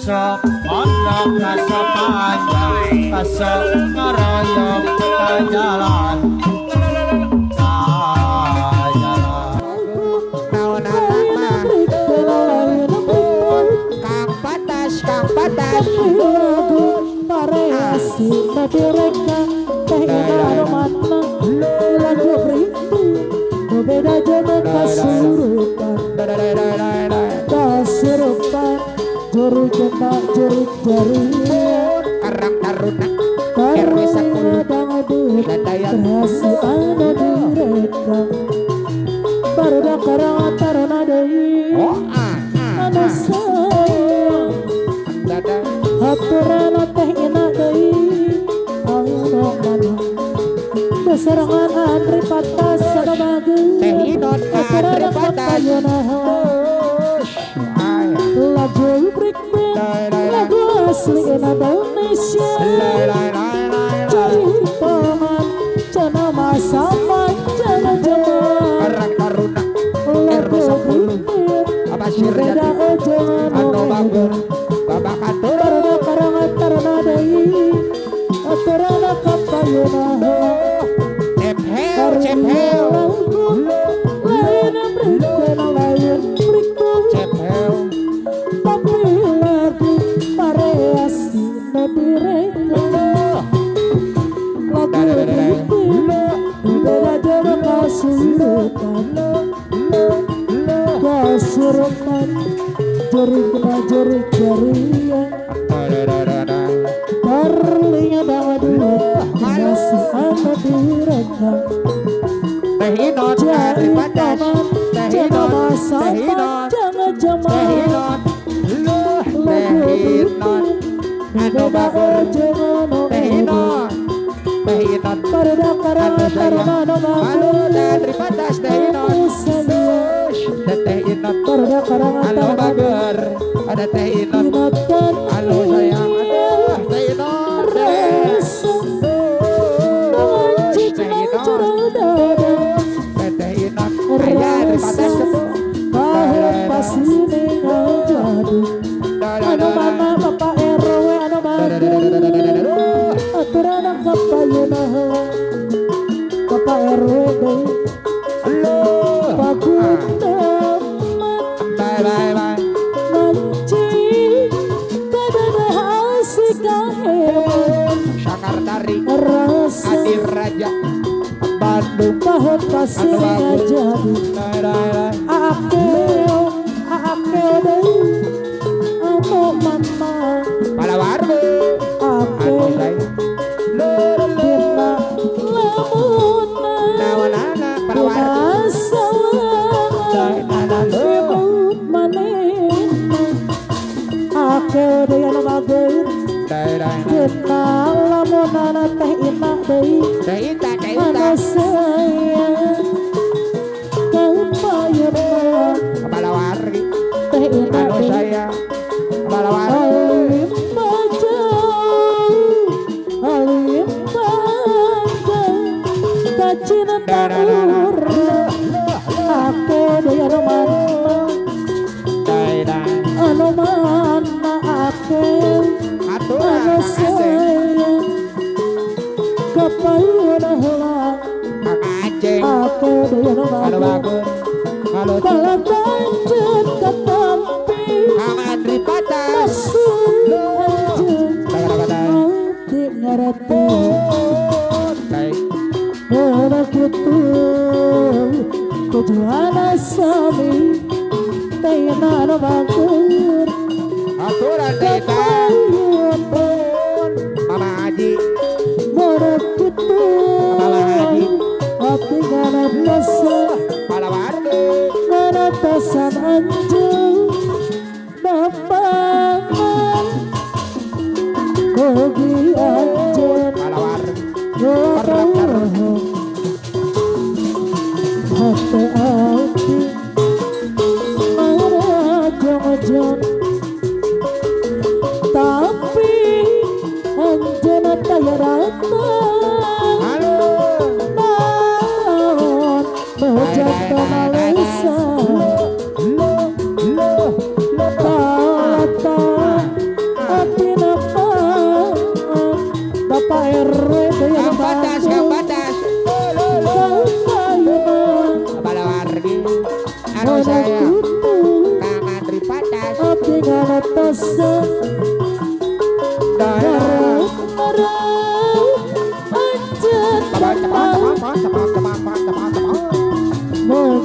sok mondok rasa panjang kasok ngaroyok ke jalan Kang Patas variasi mereka teh mana lagu berintu berbeda jangan kasurupan juru jenda juru jari Karang Taruna RW 10 berhasil ada direka barudak karang taruna deui anu sayang haturana teh ina deui anu mana beserangan Andri Patas sada bageus Teh Inon Andri Patas lagu break band lagu asli Indonesia ceritaan cana masa panjang zaman Karang Taruna lagu break band Abasir beda jangan Anu Bagur Babak Atur barudak karang taruna deui aturana kapayuna Cephel lain break band lain break band Cephel tapi lagu variasi direka lagu beda jangan kasurupan jari jarian Darlingnya dawa dua masih ada direka Teh Inon Andri Patas Teh jangan Inon masa Teh Inon panjang Teh zaman Inon Teh Inon Anu Bagur Teh Inon Teh Inon barudak karang Anu taruna sayang anu Anu bagus Andri Patas Teh Inon Ada Teh Inon barudak karang Anu taruna Bagur Ada Teh Inon ingatkan Anu sayang Aduh Teh Inon rasa Teh Inon Teh Inon Aya Andri Patas bahwa pas ini ngajadi anu mana Bapak RW anu bagus aturan kapayuna Bapak RW deui pagundaman Bye mancing kadada asik kaheman Sakar Tari rasa Adir Raja Bandung bahwa pas ini ngajadi Akeo deui anu mana Palawarmu Anu sayang dina lamunan Nawanana Palawarmu masalah ribut manehna akeo deui anu bageut dina lamunan teh ina deui Teh Ita anu sayang kapayuna Palawargi teh ina Anu deui sayang Palawargi alim bajang kacinan tahur aku deui anu mana aku anu sayang kapayuna heula Kang Aceh aku deui anu Anu bagus bagus Anu balatanjeun katampi Kang Andri Patas hati ngarati Baik anak itu tujuan sami tayana anu bagur Aturan Teh Ita kapayun Mama Haji anak itu Mama Haji hati ngarasa Palawarmu ngaratasan anjing dapangan kogi anjen Palawarmu hati hati marajang tapi anjena daya datang naon bejata Malaysia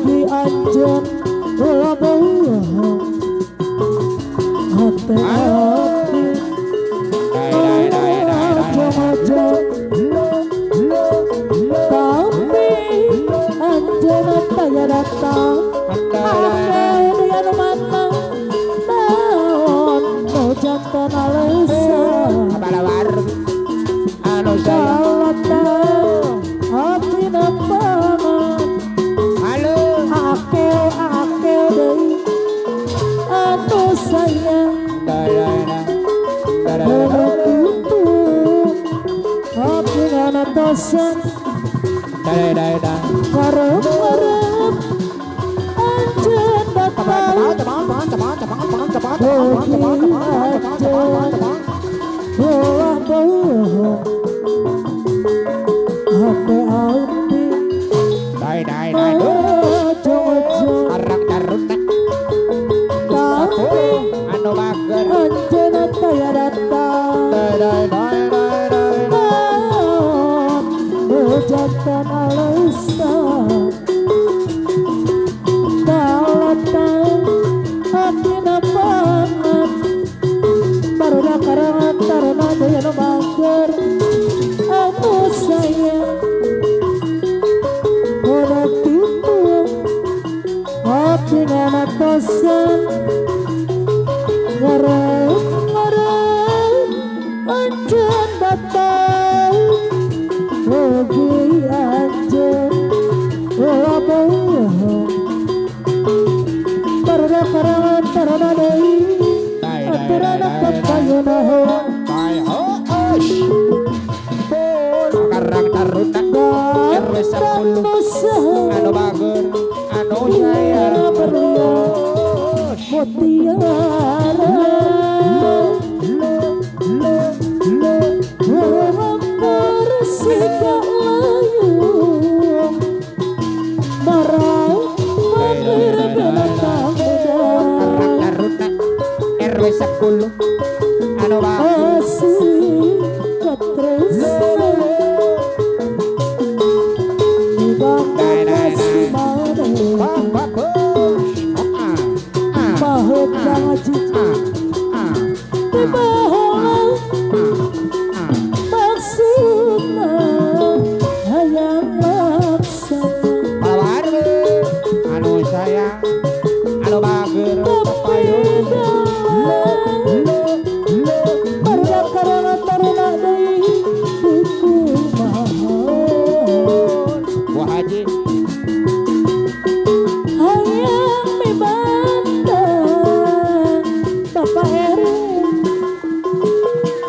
Ugi anjen ulah bawa hati hati aja tapi anjen taya datang akan yang mana naon no jantan alisa anu saya kalatan hati nampangan halo akel deui anu sayang begitu hati nganatosan karep-karep anjen datang ugi anjen ulah bawa hati hati aja arang caruna tapi anu mager anjen taya datang jantan alisa kalatan hati nampangan barudak karangan taruna daya no mager anu sayang udah tipu hati nganatosan ngarep anjen datang ugi anjen ulah bawa barudak karangan taruna deui aturana papayuna karang taruna RW 10 anu bager anu saya mutiara bersihkan layung marah manggil binatang karang taruna RW 10 anu bager asih katresna dibangga kasih mana mahut ngaji dibahola maksudna hayang laksana anu sayang anu bager tapi barudak karangan taruna deui dikumaha Wah Haji hayang mibandang Bapak Eri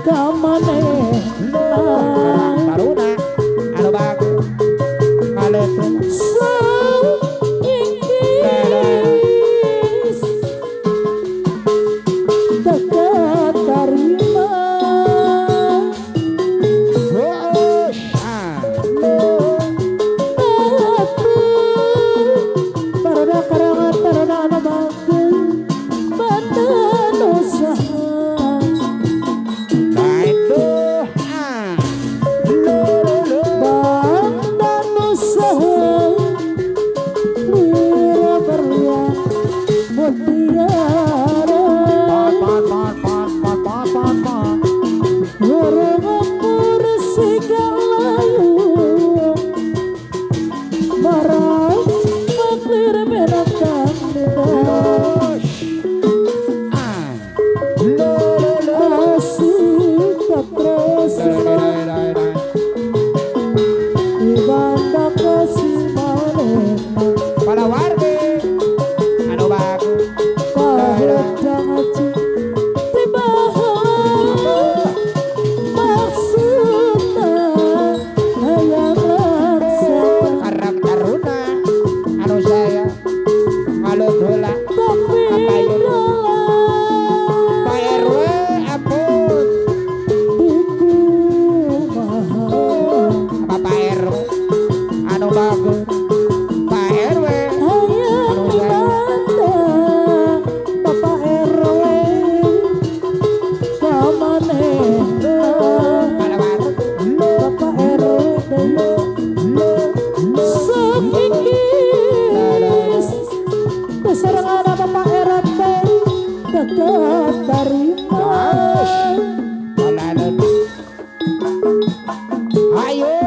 kamanehna taruna anu bager ngaleun sang ingin keterima. Ayo.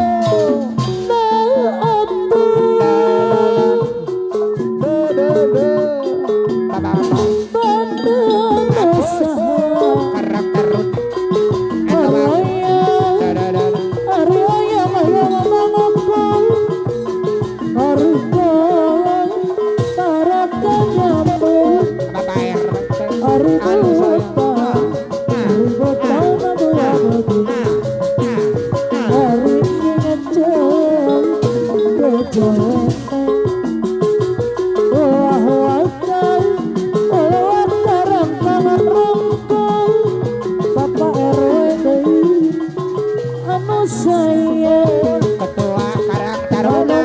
Ketua Karang Taruna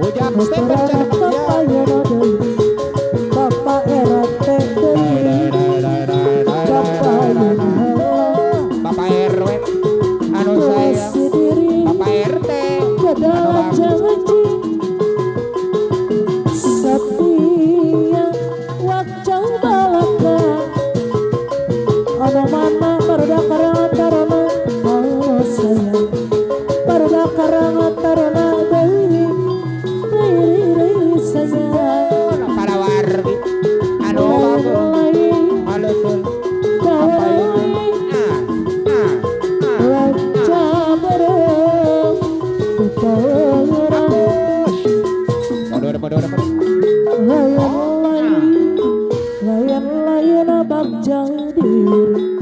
Ujang Stephen Cendekia. Bapak RT Bapak RW anu saya Bapak RT setia wajah balaka ono mana barudak karang taruna oh sayang barudak karang taruna deui sayang para wargi anu bagus wajah bareng layan-layan abang jadi